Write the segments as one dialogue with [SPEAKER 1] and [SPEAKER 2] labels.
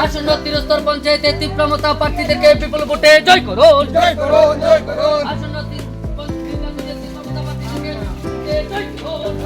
[SPEAKER 1] আসন্ন ত্রিস্তর পঞ্চায়েতে তীব্রমতা প্রার্থীদেরকে বিপুল ভোটে জয় করুন। আসন্ন তীব্রমতা প্রার্থীদেরকে জয় করুন।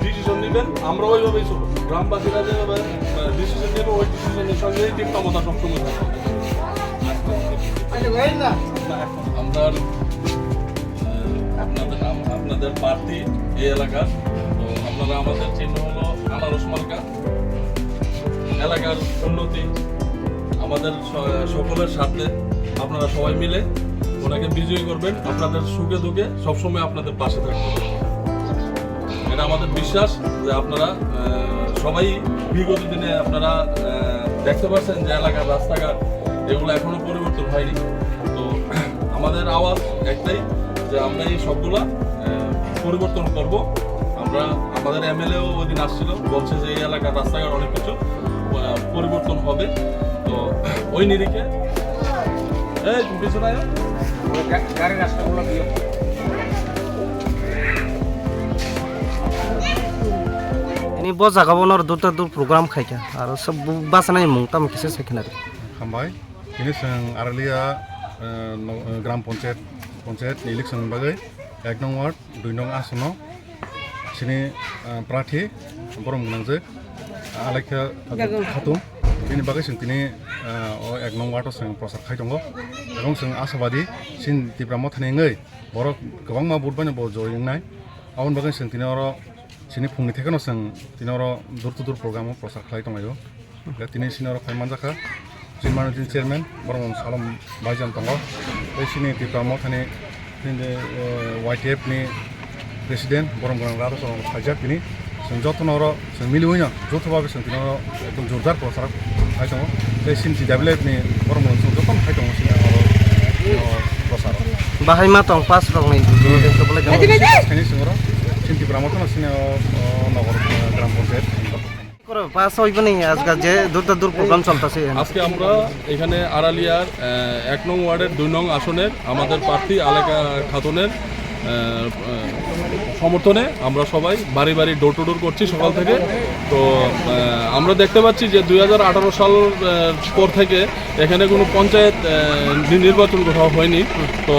[SPEAKER 2] ডিসিশন নেবেন, আমরা ওইভাবেই চলবো। গ্রামবাসীরা যেভাবে ডিসিশন নেবে ওই ডিসিশনের সঙ্গে তীব্রমতা সবসময় থাকবে। আমরা আপনাদের প্রার্থী এই এলাকার, তো আপনারা আমাদের চিহ্ন হলো আনারস মার্কা। এলাকার উন্নতি আমাদের সকলের সাথে আপনারা সবাই মিলে ওনাকে বিজয়ী করবেন। আপনাদের সুখে দুঃখে সবসময় আপনাদের পাশে থাকবেন, এটা আমাদের বিশ্বাস। যে আপনারা সবাই বিগত দিনে আপনারা দেখতে পাচ্ছেন যে এলাকার রাস্তাঘাট এগুলো এখনো পরিবর্তন হয়নি। তো আমাদের আওয়াজ একটাই যে আমরা এই সবগুলা পরিবর্তন করব। আমরা আমাদের এমএলএও ওই দিন আসছিল, বলছে যে এই এলাকার রাস্তাঘাট অনেক কিছু পরিবর্তন হবে। তো ওই নিরিখে পিছনে গাড়ির রাস্তাগুলো
[SPEAKER 3] ini bos jaga bonor dur program khaika aro sab basanai mung tam kise sekhinar
[SPEAKER 4] hambai ini sang aralia gram panchayat election bagai 1 nong ward 2 nong asono sini prathi borom gnangje alekha khatum ini bagai sing tini 1 nong ward sang prosar khai tongo ebong sang asabadi sin tipramo thanengai borok gobang ma bot bani bo joingnai abon bagai sing tini oro sini phungni thekeno sang tini oro dur program prosar khlai tongayo tini sini oro phaiman jaka Managing Chairman borong salam baijan tongo sini tipramo thani tini YTF ni President borong rado so khajak tini sing jotno oro sing miliuina jothobabe sing tini oro ekdom jordar prosar khai tongo sin TWF ni borong sing joton khai tongo sini oro prosar
[SPEAKER 3] bahai ma tong pas rong nei du bole
[SPEAKER 4] khani sing oro sin tipramo thana sini nagor gram panchayat
[SPEAKER 3] করে pass হইবে নি আজকে যে দূর programme চলতেছে
[SPEAKER 2] আজকে আমরা এখানে আড়ালিয়ার 1 নং ওয়ার্ডের 2 নং আসনের আমাদের প্রার্থী আলেকা খাতুনের সমর্থনে আমরা সবাই বাড়ি বাড়ি ডোর টু ডোর করছি সকাল থেকে। তো আমরা দেখতে পাচ্ছি যে 2018 সাল পর থেকে এখানে কোনো পঞ্চায়েত নির্বাচন কোথাও হয়নি। তো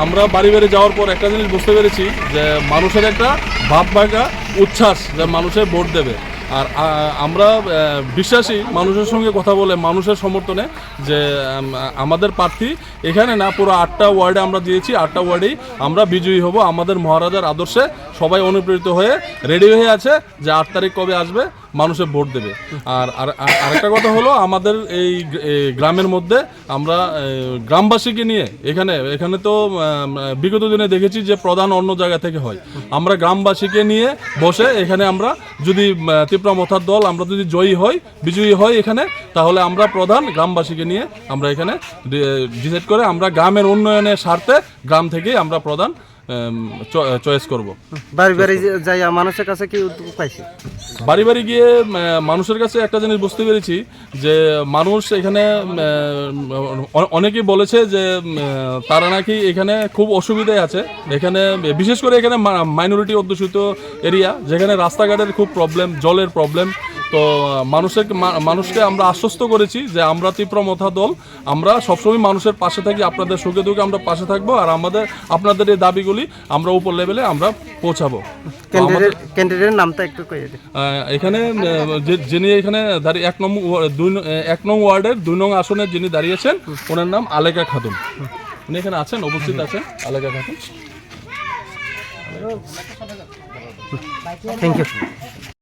[SPEAKER 2] আমরা বাড়ি বাড়ি যাওয়ার পর একটা জিনিস বুঝতে পেরেছি যে মানুষের একটা ভাব ভাগা উচ্ছ্বাস যে মানুষের ভোট দেবে। আর আমরা বিশ্বাসী মানুষের সঙ্গে কথা বলে মানুষের সমর্থনে যে আমাদের প্রার্থী এখানে না পুরো 8টা ওয়ার্ডে আমরা দিয়েছি, 8টা ওয়ার্ডেই আমরা বিজয়ী হব। আমাদের মহারাজার আদর্শে সবাই অনুপ্রেরিত হয়ে রেডি হয়ে আছে যে 8 তারিখ কবে আসবে মানুষের ভোট দেবে। আর আরেকটা কথা হলো আমাদের এই গ্রামের মধ্যে আমরা গ্রামবাসীকে নিয়ে এখানে তো বিগত দিনে দেখেছি যে প্রধান অন্য জায়গা থেকে হয়। আমরা গ্রামবাসীকে নিয়ে বসে এখানে আমরা যদি তীব্রমতার দল আমরা যদি বিজয়ী হই এখানে, তাহলে আমরা প্রধান গ্রামবাসীকে নিয়ে আমরা এখানে ডিসাইড করে আমরা গ্রামের উন্নয়নের স্বার্থে গ্রাম থেকেই আমরা প্রধান চয়েস করব।
[SPEAKER 3] বাড়ি বাড়ি যাই মানুষের কাছে কি উদ্যোগ পাইছে,
[SPEAKER 2] বাড়ি বাড়ি গিয়ে মানুষের কাছে একটা জিনিস বুঝতে পেরেছি যে মানুষ এখানে অনেকেই বলেছে যে তারা নাকি এখানে খুব অসুবিধায় আছে। এখানে বিশেষ করে এখানে মাইনরিটি অধ্যুষিত এরিয়া, যেখানে রাস্তাঘাটের খুব প্রবলেম, জলের প্রবলেম। তো মানুষকে আমরা আশ্বস্ত করেছি যে আমরা তীব্রমতা দল, আমরা সবসময় মানুষের পাশে থাকি, আপনাদের সুখে দুঃখে আমরা পাশে থাকবো। আর আপনাদের এই দাবিগুলি আমরা উপর লেভেলে আমরা পৌঁছাবো।
[SPEAKER 3] ক্যান্ডিডেটের নামটা একটু কইয়ে দিন।
[SPEAKER 2] এখানে যিনি এখানে 1 নং ওয়ার্ডের 2 নং আসনের যিনি দাঁড়িয়েছেন ওনার নাম আলেকা খাতুন। উনি এখানে আছেন, উপস্থিত আছেন আলেকা খাতুন।
[SPEAKER 3] Thank you